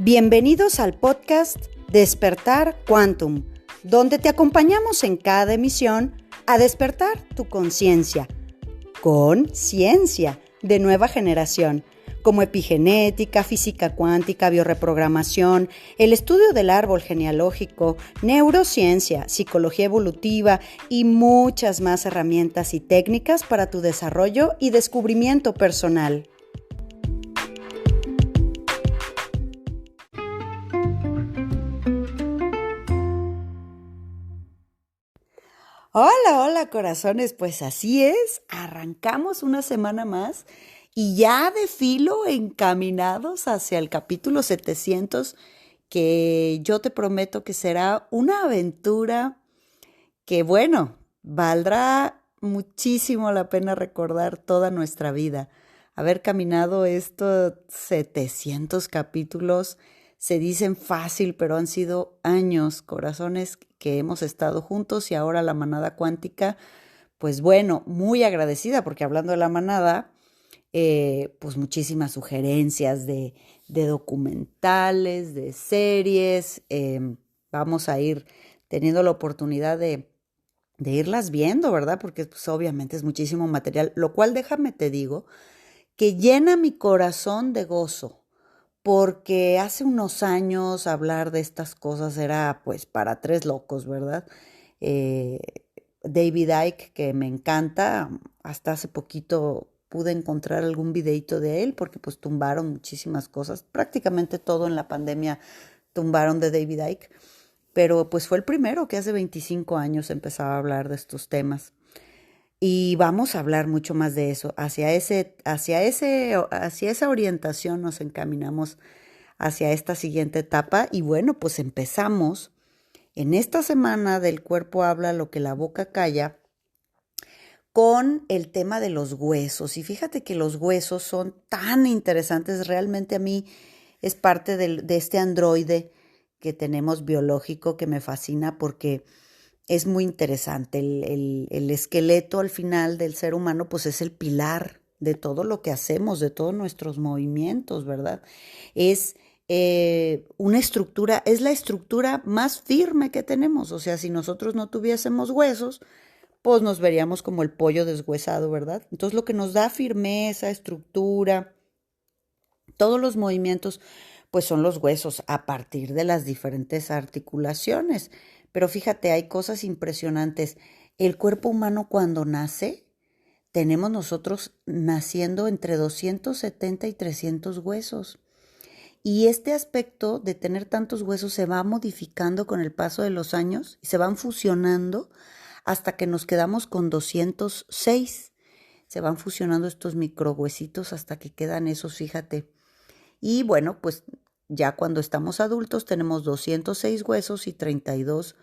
Bienvenidos al podcast Despertar Quantum, donde te acompañamos en cada emisión a despertar tu conciencia con ciencia de nueva generación, como epigenética, física cuántica, bioreprogramación, el estudio del árbol genealógico, neurociencia, psicología evolutiva y muchas más herramientas y técnicas para tu desarrollo y descubrimiento personal. Hola corazones, pues así es, arrancamos una semana más y ya de filo encaminados hacia el capítulo 700, que yo te prometo que será una aventura que, bueno, valdrá muchísimo la pena recordar toda nuestra vida. Haber caminado estos 700 capítulos se dicen fácil, pero han sido años, corazones, que hemos estado juntos y ahora la manada cuántica, pues bueno, muy agradecida porque hablando de la manada, pues muchísimas sugerencias de documentales, de series, vamos a ir teniendo la oportunidad de irlas viendo, ¿verdad? Porque pues, obviamente es muchísimo material, lo cual déjame te digo que llena mi corazón de gozo, porque hace unos años hablar de estas cosas era pues para tres locos, ¿verdad? Eh, David Icke, que me encanta, hasta hace poquito pude encontrar algún videito de él porque pues tumbaron muchísimas cosas, prácticamente todo en la pandemia tumbaron de David Icke, pero pues fue el primero que hace 25 años empezaba a hablar de estos temas. Y vamos a hablar mucho más de eso. Hacia esa orientación nos encaminamos hacia esta siguiente etapa. Y bueno, pues empezamos en esta semana del cuerpo habla lo que la boca calla con el tema de los huesos. Y fíjate que los huesos son tan interesantes. Realmente a mí es parte de este androide que tenemos biológico que me fascina porque es muy interesante. El esqueleto al final del ser humano pues es el pilar de todo lo que hacemos, de todos nuestros movimientos, ¿verdad? Es una estructura, es la estructura más firme que tenemos. O sea, si nosotros no tuviésemos huesos, pues nos veríamos como el pollo deshuesado, ¿verdad? Entonces lo que nos da firmeza, estructura, todos los movimientos, pues son los huesos a partir de las diferentes articulaciones. Pero fíjate, hay cosas impresionantes. El cuerpo humano cuando nace, tenemos nosotros naciendo entre 270 y 300 huesos. Y este aspecto de tener tantos huesos se va modificando con el paso de los años y se van fusionando hasta que nos quedamos con 206. Se van fusionando estos microhuesitos hasta que quedan esos, fíjate. Y bueno, pues ya cuando estamos adultos tenemos 206 huesos y 32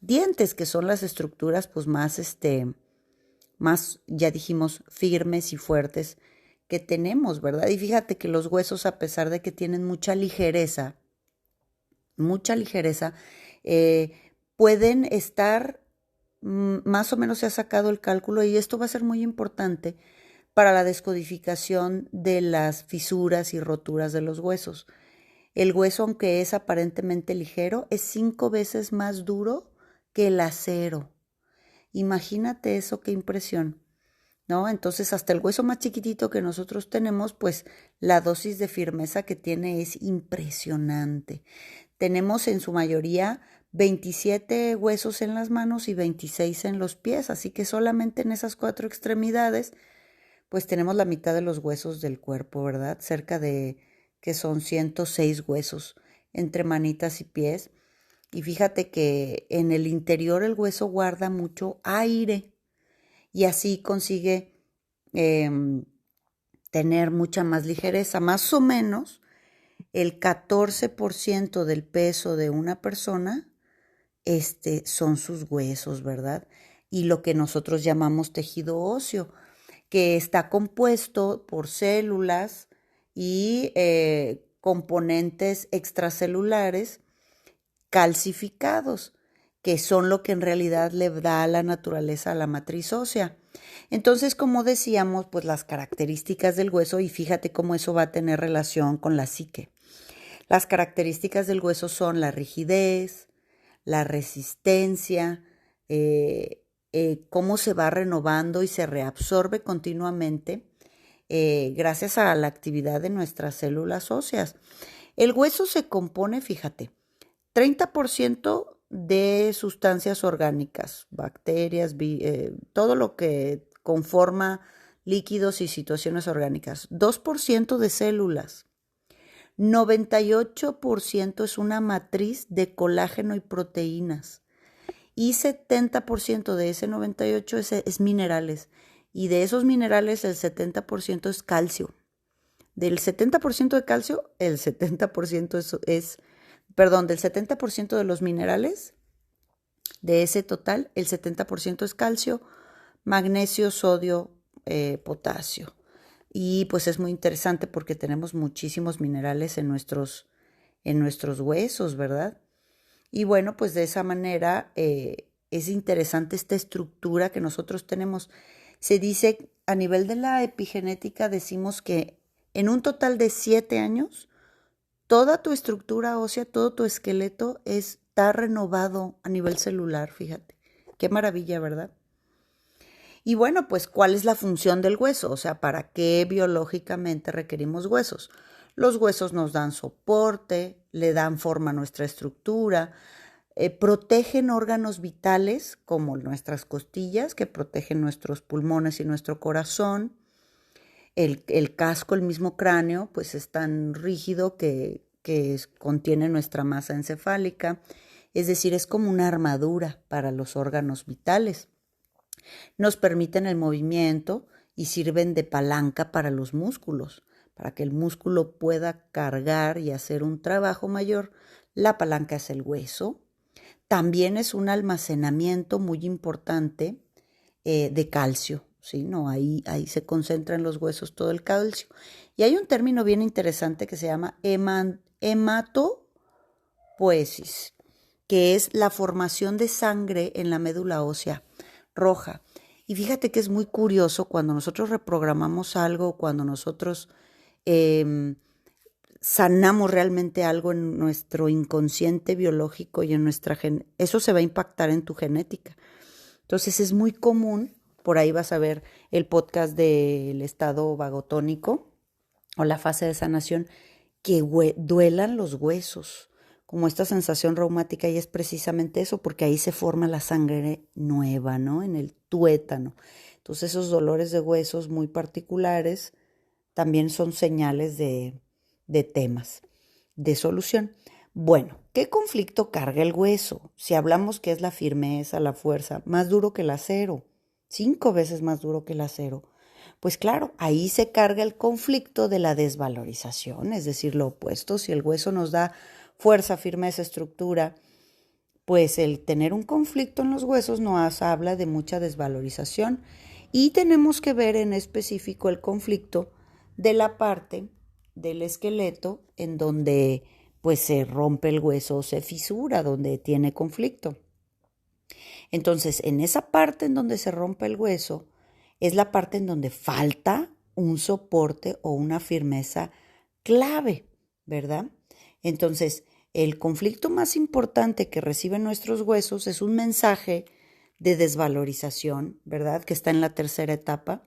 dientes, que son las estructuras pues más, ya dijimos, firmes y fuertes que tenemos, ¿verdad? Y fíjate que los huesos, a pesar de que tienen mucha ligereza, pueden estar, más o menos se ha sacado el cálculo, y esto va a ser muy importante para la descodificación de las fisuras y roturas de los huesos. El hueso, aunque es aparentemente ligero, es 5 veces más duro que el acero. Imagínate eso, qué impresión, ¿no? Entonces, hasta el hueso más chiquitito que nosotros tenemos, pues la dosis de firmeza que tiene es impresionante. Tenemos en su mayoría 27 huesos en las manos y 26 en los pies, así que solamente en esas 4 extremidades, pues tenemos la mitad de los huesos del cuerpo, ¿verdad? Cerca de que son 106 huesos entre manitas y pies. Y fíjate que en el interior el hueso guarda mucho aire y así consigue tener mucha más ligereza. Más o menos el 14% del peso de una persona son sus huesos, ¿verdad? Y lo que nosotros llamamos tejido óseo, que está compuesto por células y componentes extracelulares calcificados, que son lo que en realidad le da la naturaleza a la matriz ósea. Entonces, como decíamos, pues las características del hueso, y fíjate cómo eso va a tener relación con la psique. Las características del hueso son la rigidez, la resistencia, cómo se va renovando y se reabsorbe continuamente gracias a la actividad de nuestras células óseas. El hueso se compone, fíjate, 30% de sustancias orgánicas, bacterias, todo lo que conforma líquidos y situaciones orgánicas. 2% de células. 98% es una matriz de colágeno y proteínas. Y 70% de ese 98% es minerales. Y de esos minerales el 70% es calcio. Del 70% de calcio, el 70% del 70% de los minerales, de ese total, el 70% es calcio, magnesio, sodio, potasio. Y pues es muy interesante porque tenemos muchísimos minerales en nuestros huesos, ¿verdad? Y bueno, pues de esa manera es interesante esta estructura que nosotros tenemos. Se dice, a nivel de la epigenética, decimos que en un total de 7 años, toda tu estructura ósea, todo tu esqueleto está renovado a nivel celular, fíjate. Qué maravilla, ¿verdad? Y bueno, pues, ¿cuál es la función del hueso? O sea, ¿para qué biológicamente requerimos huesos? Los huesos nos dan soporte, le dan forma a nuestra estructura, protegen órganos vitales como nuestras costillas, que protegen nuestros pulmones y nuestro corazón. El casco, el mismo cráneo, pues es tan rígido que contiene nuestra masa encefálica. Es decir, es como una armadura para los órganos vitales. Nos permiten el movimiento y sirven de palanca para los músculos. Para que el músculo pueda cargar y hacer un trabajo mayor, la palanca es el hueso. También es un almacenamiento muy importante de calcio, ¿sí? No, ahí se concentra en los huesos todo el calcio. Y hay un término bien interesante que se llama hematopoiesis, que es la formación de sangre en la médula ósea roja. Y fíjate que es muy curioso cuando nosotros reprogramamos algo, cuando nosotros sanamos realmente algo en nuestro inconsciente biológico y en nuestra eso se va a impactar en tu genética. Entonces es muy común, por ahí vas a ver el podcast del estado vagotónico o la fase de sanación, que duelan los huesos, como esta sensación reumática, y es precisamente eso, porque ahí se forma la sangre nueva, ¿no? En el tuétano. Entonces esos dolores de huesos muy particulares también son señales de temas de solución. Bueno, ¿qué conflicto carga el hueso? Si hablamos que es la firmeza, la fuerza, más duro que el acero, 5 veces más duro que el acero. Pues claro, ahí se carga el conflicto de la desvalorización, es decir, lo opuesto. Si el hueso nos da fuerza, firmeza, estructura, pues el tener un conflicto en los huesos nos habla de mucha desvalorización, y tenemos que ver en específico el conflicto de la parte del esqueleto en donde pues se rompe el hueso o se fisura, donde tiene conflicto. Entonces, en esa parte en donde se rompe el hueso, es la parte en donde falta un soporte o una firmeza clave, ¿verdad? Entonces, el conflicto más importante que reciben nuestros huesos es un mensaje de desvalorización, ¿verdad? Que está en la tercera etapa.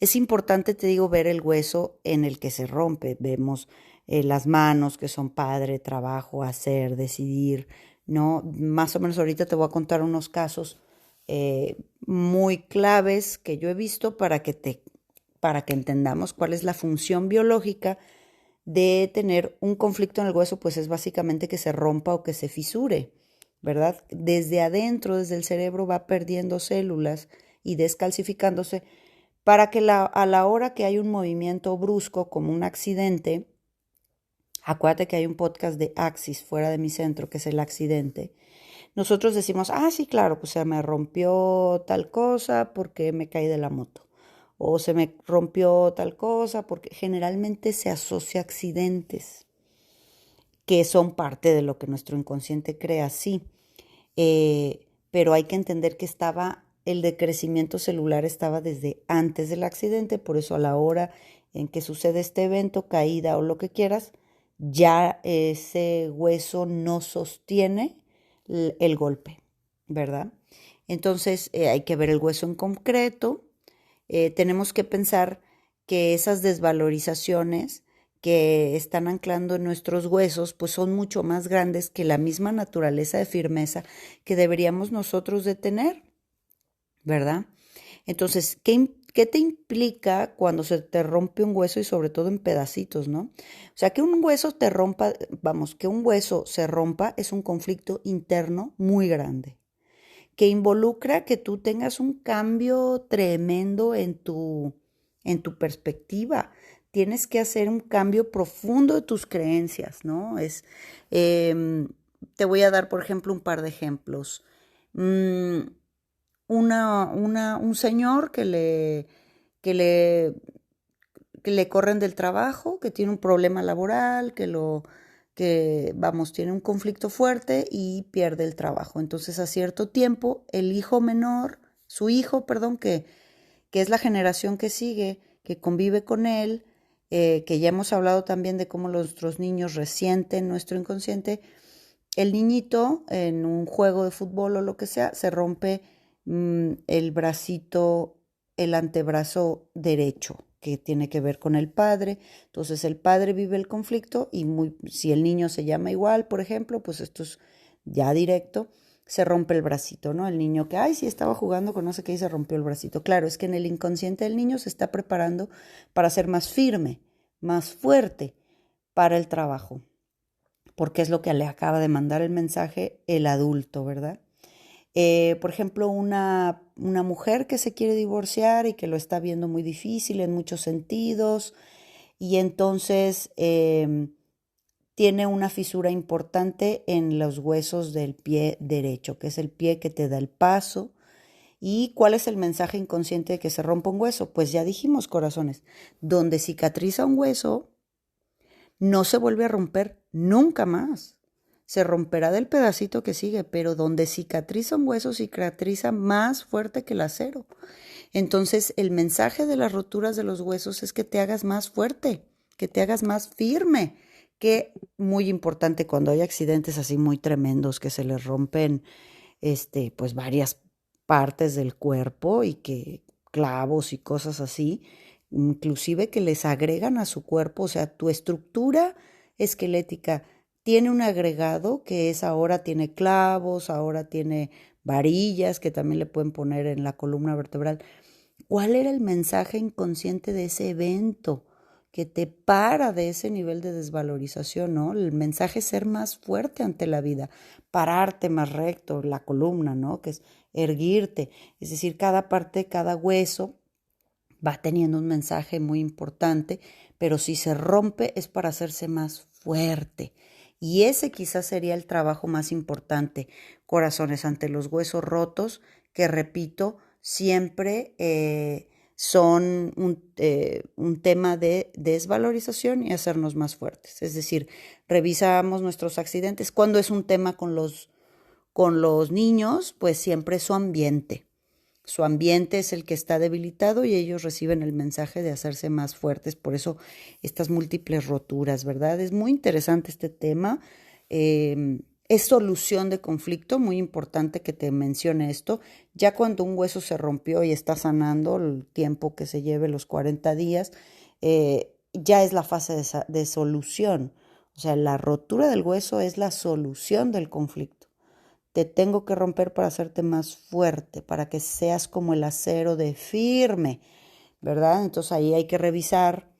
Es importante, te digo, ver el hueso en el que se rompe. Vemos las manos, que son padre, trabajo, hacer, decidir, ¿no? Más o menos ahorita te voy a contar unos casos muy claves que yo he visto para que entendamos cuál es la función biológica de tener un conflicto en el hueso. Pues es básicamente que se rompa o que se fisure, ¿verdad? Desde adentro, desde el cerebro, va perdiendo células y descalcificándose, para que a la hora que hay un movimiento brusco, como un accidente. Acuérdate que hay un podcast de Axis, Fuera de mi Centro, que es el accidente. Nosotros decimos, sí, claro, pues se me rompió tal cosa porque me caí de la moto. O se me rompió tal cosa porque generalmente se asocia a accidentes que son parte de lo que nuestro inconsciente crea, sí. Pero hay que entender que el decrecimiento celular estaba desde antes del accidente. Por eso a la hora en que sucede este evento, caída o lo que quieras, ya ese hueso no sostiene el golpe, ¿verdad? Entonces hay que ver el hueso en concreto. Tenemos que pensar que esas desvalorizaciones que están anclando en nuestros huesos, pues son mucho más grandes que la misma naturaleza de firmeza que deberíamos nosotros de tener, ¿verdad? Entonces, ¿qué te implica cuando se te rompe un hueso y sobre todo en pedacitos, ¿no? O sea, que un hueso te rompa, vamos, que un hueso se rompa es un conflicto interno muy grande, que involucra que tú tengas un cambio tremendo en tu perspectiva. Tienes que hacer un cambio profundo de tus creencias, ¿no? Eh, Te voy a dar, por ejemplo, un par de ejemplos. Mm, un señor que le, que le corren del trabajo, que tiene un problema laboral, vamos, tiene un conflicto fuerte y pierde el trabajo. Entonces, a cierto tiempo, el hijo menor, su hijo, perdón, que es la generación que sigue, que convive con él, que ya hemos hablado también de cómo nuestros niños resienten nuestro inconsciente, el niñito en un juego de fútbol o lo que sea, se rompe el bracito, el antebrazo derecho, que tiene que ver con el padre. Entonces el padre vive el conflicto y si el niño se llama igual, por ejemplo, pues esto es ya directo, se rompe el bracito, ¿no? El niño que, ay, sí estaba jugando con no sé qué y se rompió el bracito. Claro, es que en el inconsciente del niño se está preparando para ser más firme, más fuerte para el trabajo, porque es lo que le acaba de mandar el mensaje el adulto, ¿verdad? Por ejemplo, una mujer que se quiere divorciar y que lo está viendo muy difícil en muchos sentidos y entonces tiene una fisura importante en los huesos del pie derecho, que es el pie que te da el paso. ¿Y cuál es el mensaje inconsciente de que se rompa un hueso? Pues ya dijimos, corazones, donde cicatriza un hueso, no se vuelve a romper nunca más. Se romperá del pedacito que sigue, pero donde cicatriza un hueso, cicatriza más fuerte que el acero. Entonces, el mensaje de las roturas de los huesos es que te hagas más fuerte, que te hagas más firme, que muy importante cuando hay accidentes así muy tremendos que se les rompen pues varias partes del cuerpo y que clavos y cosas así, inclusive que les agregan a su cuerpo, o sea, tu estructura esquelética tiene un agregado que es ahora tiene clavos, ahora tiene varillas que también le pueden poner en la columna vertebral. ¿Cuál era el mensaje inconsciente de ese evento que te para de ese nivel de desvalorización, ¿no? El mensaje es ser más fuerte ante la vida, pararte más recto, la columna, ¿no? Que es erguirte, es decir, cada parte, cada hueso va teniendo un mensaje muy importante, pero si se rompe es para hacerse más fuerte. Y ese quizás sería el trabajo más importante, corazones, ante los huesos rotos, que repito, siempre son un tema de desvalorización y hacernos más fuertes. Es decir, revisamos nuestros accidentes. Cuando es un tema con los niños, pues siempre su ambiente. Su ambiente es el que está debilitado y ellos reciben el mensaje de hacerse más fuertes. Por eso estas múltiples roturas, ¿verdad? Es muy interesante este tema. Es solución de conflicto, muy importante que te mencione esto. Ya cuando un hueso se rompió y está sanando, el tiempo que se lleve, los 40 días, ya es la fase de solución. O sea, la rotura del hueso es la solución del conflicto. Te tengo que romper para hacerte más fuerte, para que seas como el acero de firme, ¿verdad? Entonces ahí hay que revisar,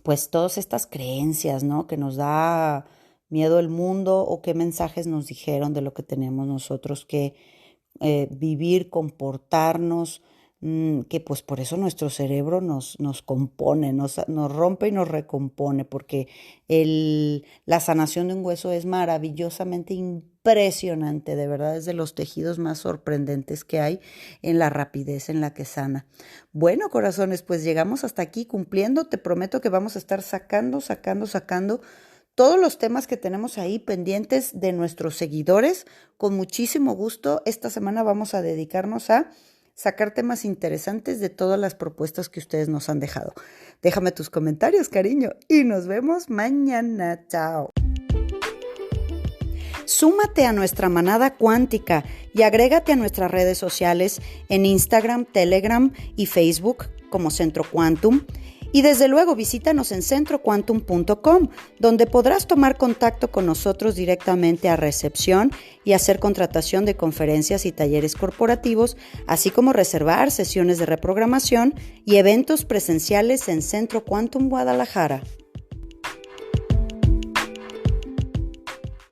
pues, todas estas creencias, ¿no? Que nos da miedo el mundo o qué mensajes nos dijeron de lo que tenemos nosotros que vivir, comportarnos, que pues por eso nuestro cerebro nos compone, nos rompe y nos recompone, porque la sanación de un hueso es maravillosamente impresionante, de verdad es de los tejidos más sorprendentes que hay en la rapidez en la que sana. Bueno, corazones, pues llegamos hasta aquí cumpliendo, te prometo que vamos a estar sacando todos los temas que tenemos ahí pendientes de nuestros seguidores. Con muchísimo gusto, esta semana vamos a dedicarnos a sacar temas interesantes de todas las propuestas que ustedes nos han dejado. Déjame tus comentarios, cariño, y nos vemos mañana. Chao. Súmate a nuestra manada cuántica y agrégate a nuestras redes sociales en Instagram, Telegram y Facebook como Centro Quantum. Y desde luego visítanos en centroquantum.com, donde podrás tomar contacto con nosotros directamente a recepción y hacer contratación de conferencias y talleres corporativos, así como reservar sesiones de reprogramación y eventos presenciales en Centro Quantum Guadalajara.